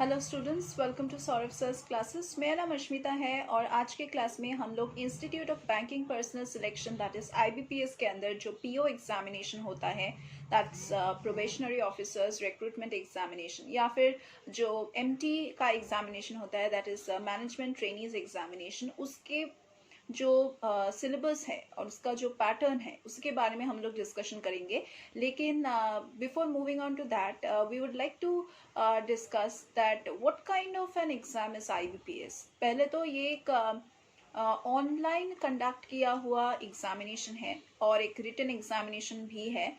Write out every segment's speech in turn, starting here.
Hello students, welcome to Saurabh sir's classes. मेरा नाम अश्मिता है और आज के क्लास में हम लोग institute of banking personal selection that is IBPS के अंदर जो PO एग्जामिनेशन होता है, that's probationary officers recruitment examination, या फिर जो MT का एग्जामिनेशन होता है that is management trainees examination, उसके जो सिलेबस है और उसका जो पैटर्न है उसके बारे में हम लोग डिस्कशन करेंगे। लेकिन before moving on to that we would like to discuss that what kind of an exam is IBPS। पहले तो ये एक ऑनलाइन कंडक्ट किया हुआ एग्जामिनेशन है और एक रिटन एग्जामिनेशन भी है।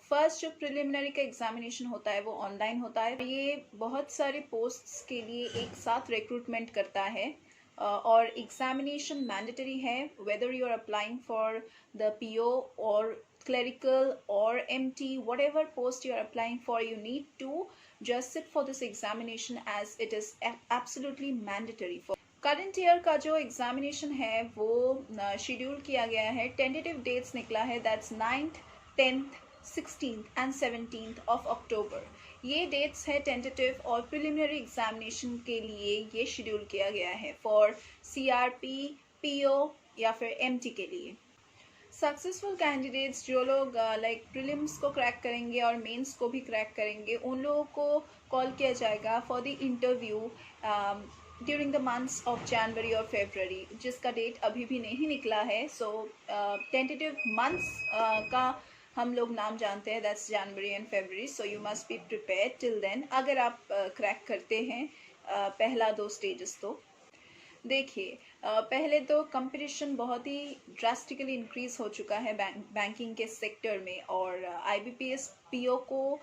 फर्स्ट जो प्रिलिमिनरी का एग्जामिनेशन होता है वो ऑनलाइन होता है। ये बहुत सारे पोस्ट्स के लिए एक साथ रिक्रूटमेंट करता है और एग्जामिनेशन मैंडेटरी है, whether you are applying for the PO और clerical or MT, whatever post you are applying for, you need to just sit for this examination as it is absolutely mandatory for current year का जो examination है वो schedule किया गया है। Tentative dates निकला है, that's 9th, 10th, 16th and 17th of October. ये डेट्स है टेंटेटिव और प्रिलिमिनरी एग्जामिनेशन के लिए ये शेड्यूल किया गया है फॉर CRP, PO या फिर MT के लिए। सक्सेसफुल कैंडिडेट्स जो लोग लाइक प्रीलिम्स को क्रैक करेंगे और मेंस को भी क्रैक करेंगे, उन लोगों को कॉल किया जाएगा for the interview during the months of January और फेब्रवरी, जिसका डेट अभी भी नहीं निकला है। सो टेंटेटिव मंथ्स का हम लोग नाम जानते हैं, that's January and February. So you must be prepared till then अगर आप क्रैक करते हैं पहला 2 स्टेजेस। तो देखिए, पहले तो कंपटीशन बहुत ही ड्रास्टिकली इंक्रीज हो चुका है बैंकिंग के सेक्टर में, और IBPS PO को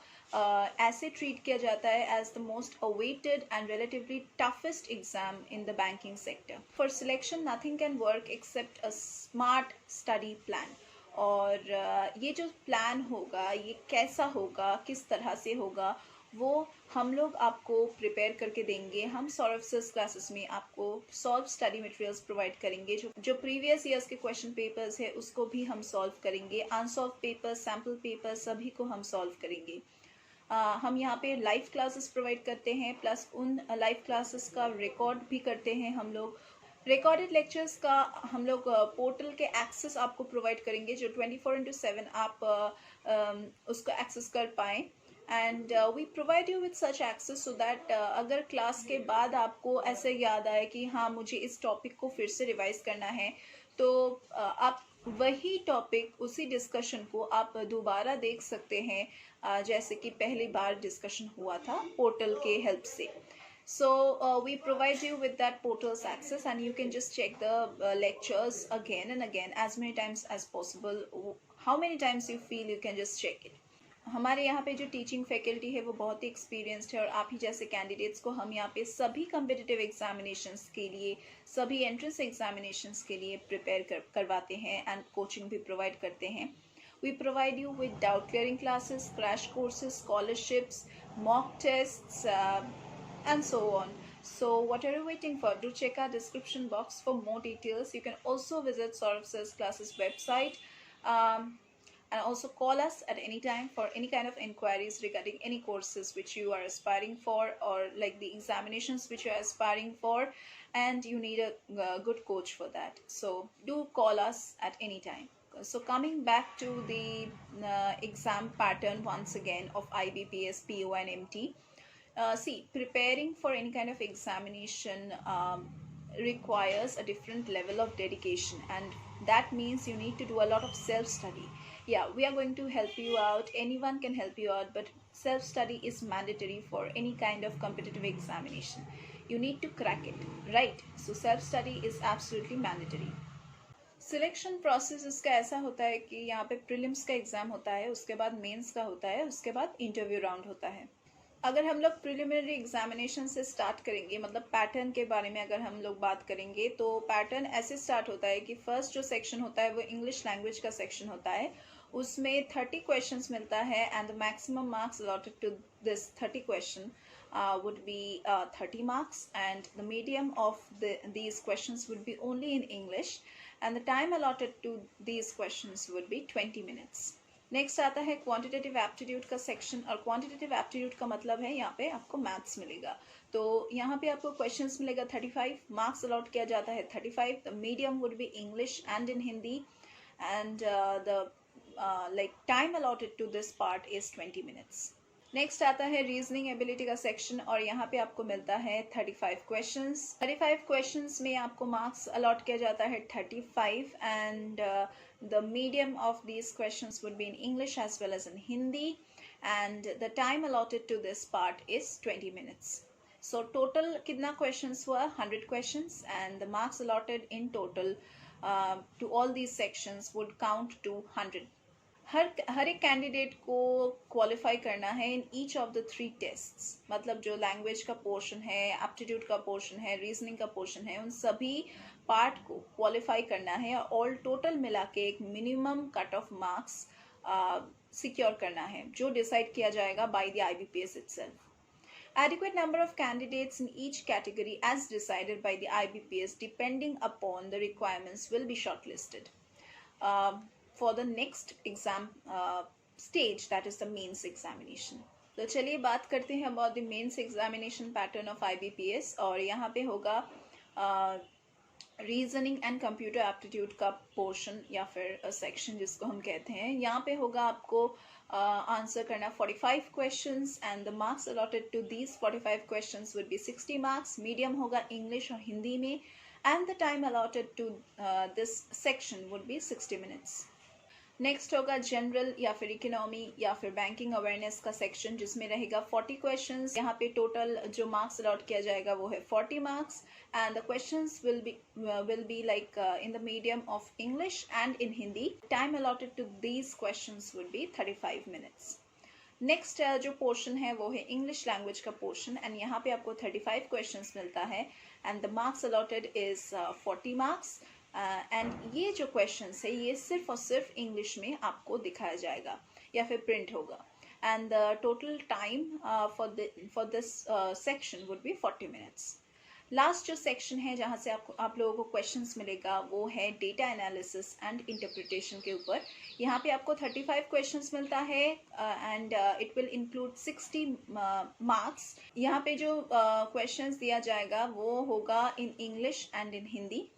ऐसे ट्रीट किया जाता है as the most awaited and relatively toughest exam in the banking sector. For selection nothing can work except a smart study plan. और ये जो प्लान होगा ये कैसा होगा, किस तरह से होगा, वो हम लोग आपको प्रिपेयर करके देंगे। हम सौरभ सर्स क्लासेस में आपको सॉल्व स्टडी मटेरियल्स प्रोवाइड करेंगे। जो प्रीवियस ईयर्स के क्वेश्चन पेपर्स है उसको भी हम सॉल्व करेंगे, अनसॉल्व पेपर, सैम्पल पेपर सभी को हम सॉल्व करेंगे। हम यहाँ पे लाइव क्लासेस प्रोवाइड करते हैं, प्लस उन लाइव क्लासेस का रिकॉर्ड भी करते हैं हम लोग। रिकॉर्डेड लेक्चर्स का हम लोग पोर्टल के एक्सेस आपको प्रोवाइड करेंगे, जो 24/7 आप उसको एक्सेस कर पाएँ। And we provide you with such access so that अगर क्लास के बाद आपको ऐसे याद आए कि हाँ मुझे इस टॉपिक को फिर से रिवाइज करना है, तो आप वही टॉपिक, उसी डिस्कशन को आप दोबारा देख सकते हैं जैसे कि पहली बार डिस्कशन हुआ था पोर्टल के हेल्प से। So we provide you with that portal's access and you can just check the lectures again and again as many times as possible. How many times you feel you can just check it. हमारे यहाँ पे जो teaching faculty है वो बहुत ही experienced है, और आप ही जैसे कैंडिडेट्स को हम यहाँ पे सभी कम्पिटिटिव एग्जामिनेशंस के लिए, सभी एंट्रेंस एग्जामिनेशंस के लिए प्रिपेयर करवाते हैं एंड कोचिंग भी प्रोवाइड करते हैं। We provide you with doubt clearing classes, crash courses, scholarships, mock tests, and so on. So what are you waiting for? Do check our description box for more details. You can also visit Saurabh Sir's classes website and also call us at any time for any kind of inquiries regarding any courses which you are aspiring for, or like the examinations which you are aspiring for, and you need a good coach for that. So do call us at any time. So coming back to the exam pattern once again of IBPS PO and MT. See, preparing for any kind of examination requires a different level of dedication, and that means you need to do a lot of self-study. Yeah, we are going to help you out, anyone can help you out, but self-study is mandatory for any kind of competitive examination. You need to crack it, right? So self-study is absolutely mandatory. Selection process इसका ऐसा होता है कि यहाँ पे prelims का exam होता है, उसके बाद मेंस का होता है, उसके बाद इंटरव्यू राउंड होता है। अगर हम लोग प्रिलिमिनरी एग्जामिनेशन से स्टार्ट करेंगे, मतलब पैटर्न के बारे में अगर हम लोग बात करेंगे, तो पैटर्न ऐसे स्टार्ट होता है कि फर्स्ट जो सेक्शन होता है वो इंग्लिश लैंग्वेज का सेक्शन होता है। उसमें 30 क्वेश्चंस मिलता है and the maximum marks allotted to this 30 question would be 30 marks, and the medium of these questions would be only in English, and the time allotted to these questions would be 20 minutes. Next आता है quantitative aptitude का section, और quantitative aptitude का मतलब है यहाँ पे आपको मैथ्स मिलेगा। तो यहाँ पे आपको क्वेश्चंस मिलेगा 35, मार्क्स अलॉट किया जाता है 35। The medium would be English and in Hindi, and the like time allotted to this part is 20 minutes. Next आता है रीजनिंग एबिलिटी का सेक्शन, और यहाँ पे आपको मिलता है 35 क्वेश्चंस। 35 क्वेश्चंस में आपको मार्क्स अलॉट किया जाता है 35, and the medium of these questions would be in English as well as in Hindi, and the time allotted to this part is 20 minutes. So total कितना क्वेश्चंस हुआ? 100 questions, and the marks allotted in total to all these sections would count to 100. हर एक candidate को qualify करना है in each of the 3 tests, मतलब जो language का पोर्शन है, एप्टीट्यूड का पोर्शन है, रीजनिंग का पोर्शन है, उन सभी पार्ट को क्वालिफाई करना है, और टोटल मिला के एक minimum cut off marks secure करना है, जो डिसाइड किया जाएगा by the IBPS itself. Adequate number of candidates in each category as decided by the IBPS depending upon the requirements will be shortlisted for the next exam stage, that is the mains examination. तो चलिए बात करते हैं about the mains examination pattern of IBPS, और यहाँ पे होगा reasoning and computer aptitude का पोर्शन या फिर सेक्शन जिसको हम कहते हैं। यहाँ पे होगा आपको आंसर करना 45 questions, and the marks allotted to these 45 questions would be 60 marks. Medium होगा इंग्लिश और हिंदी में, and the time allotted to this section would be 60 minutes. Next होगा जनरल या फिर इकोनॉमी या फिर बैंकिंग अवेयरनेस का सेक्शन, जिसमें रहेगा 40 क्वेश्चंस। यहाँ पे टोटल जो मार्क्स अलॉट किया जाएगा वो है 40 marks, and the questions will be like in the medium of English and in Hindi. Time allotted to these questions would be 35 minutes. Next जो पोर्शन है वो है इंग्लिश लैंग्वेज का पोर्शन, एंड यहाँ पे आपको 35 क्वेश्चंस मिलता है, and the marks allotted is 40 marks. And ये जो क्वेश्चंस है ये सिर्फ और सिर्फ इंग्लिश में आपको दिखाया जाएगा या फिर प्रिंट होगा, and the total time for this section would B 40 minutes. Last जो सेक्शन है जहाँ से आप लोगों को क्वेश्चंस मिलेगा वो है डेटा एनालिसिस एंड इंटरप्रिटेशन के ऊपर. यहाँ पे आपको 35 क्वेश्चंस मिलता है, and it will include 60 marks. यहाँ पे जो क्वेश्चंस दिया जाएगा वो होगा in English and in Hindi,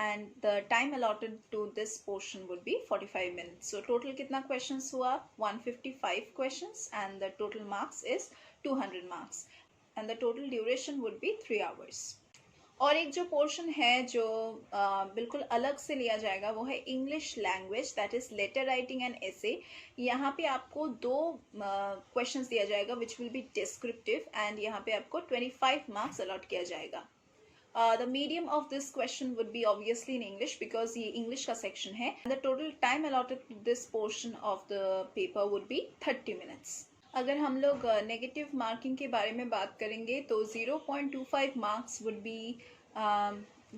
and the time allotted to this portion would be 45 minutes. So total कितना questions हुआ? 155 questions, and the total marks is 200 marks, and the total duration would be 3 hours. और एक जो portion है जो बिल्कुल अलग से लिया जाएगा वो है English language, that is letter writing and essay. यहाँ पे आपको 2 क्वेश्चंस दिया जाएगा which will be descriptive, and यहाँ पे आपको 25 मार्क्स अलॉट किया जाएगा. The medium of this question would be obviously in English because ये English का section है. The total time allotted to this portion of the paper would be 30 minutes. अगर हम लोग नेगेटिव मार्किंग के बारे में बात करेंगे तो 0.25 marks would be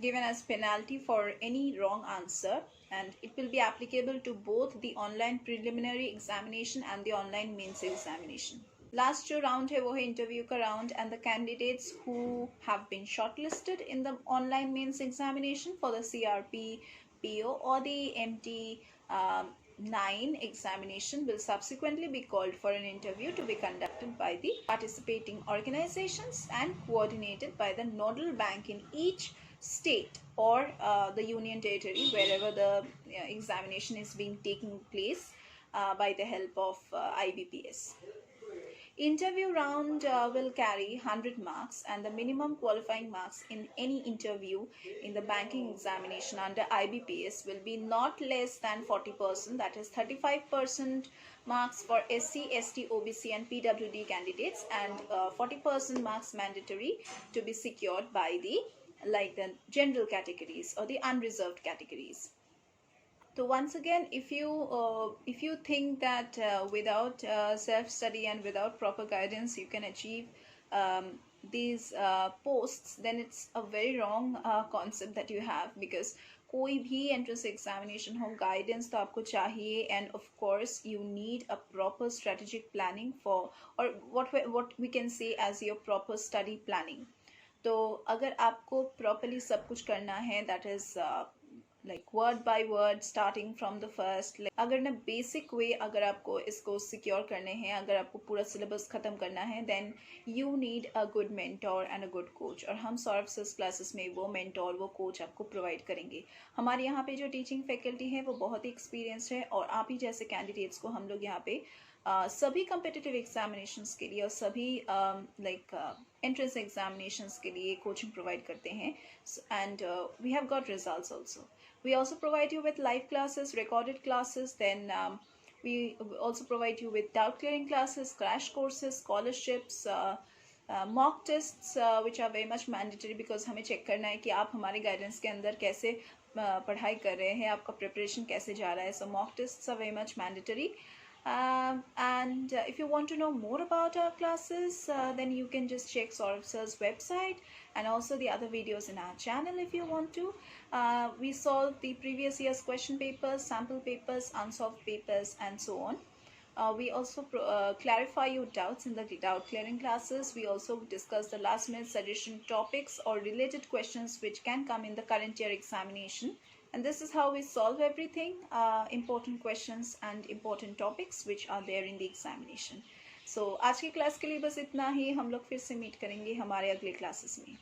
given as penalty for any wrong answer, and it will be applicable to both the online preliminary examination and the online mains examination. Last जो राउंड है वो है इंटरव्यू का round, and the candidates who have been shortlisted in the online mains examination for the CRP, PO or the MT9 examination will subsequently be called for an interview to be conducted by the participating organizations and coordinated by the nodal bank in each state or the union territory wherever the examination is being taking place by the help of IBPS. Interview round will carry 100 marks, and the minimum qualifying marks in any interview in the banking examination under IBPS will be not less than 40%, that is 35% marks for SC, ST, OBC and PWD candidates, and 40% marks mandatory to be secured by the general categories or the unreserved categories. So once again, if you think that without self-study and without proper guidance you can achieve these posts, then it's a very wrong concept that you have, because कोई भी entrance examination हो, guidance तो आपको चाहिए, and of course you need a proper strategic planning for, or what we can say as your proper study planning. तो अगर आपको properly सब कुछ करना है, that is like word by word starting from the first. अगर ना basic way अगर आपको इसको सिक्योर करने हैं, अगर आपको पूरा सिलेबस ख़त्म करना है, then you need a good mentor and a good coach. और हम सौरभ सर क्लासेस में वो मेंटोर, वो कोच आपको प्रोवाइड करेंगे। हमारे यहाँ पे जो टीचिंग फैकल्टी है वो बहुत ही एक्सपीरियंस्ड है, और आप ही जैसे कैंडिडेट्स को हम लोग यहाँ पे सभी कम्पिटिटिव एग्जामिनेशंस के लिए और सभी एंट्रेंस एग्जामिनेशंस के लिए कोचिंग प्रोवाइड करते हैं। And we have got results also. We also provide you with live classes, recorded classes, then we also provide you with doubt clearing classes, crash courses, scholarships, mock tests, which are very much mandatory because हमें check करना है कि आप हमारे guidance के अंदर कैसे पढ़ाई कर रहे हैं, आपका प्रिपरेशन कैसे जा रहा है। So mock tests are very much mandatory. And if you want to know more about our classes, then you can just check Saurabh Sir's website and also the other videos in our channel if you want to. We solve the previous year's question papers, sample papers, unsolved papers, and so on. We also clarify your doubts in the doubt clearing classes. We also discuss the last minute suggestion topics or related questions which can come in the current year examination. And this is how we solve everything, important questions and important topics which are there in the examination. So आज की class के लिए बस इतना ही। हम लोग फिर से मीट करेंगे हमारे अगले क्लासेस में।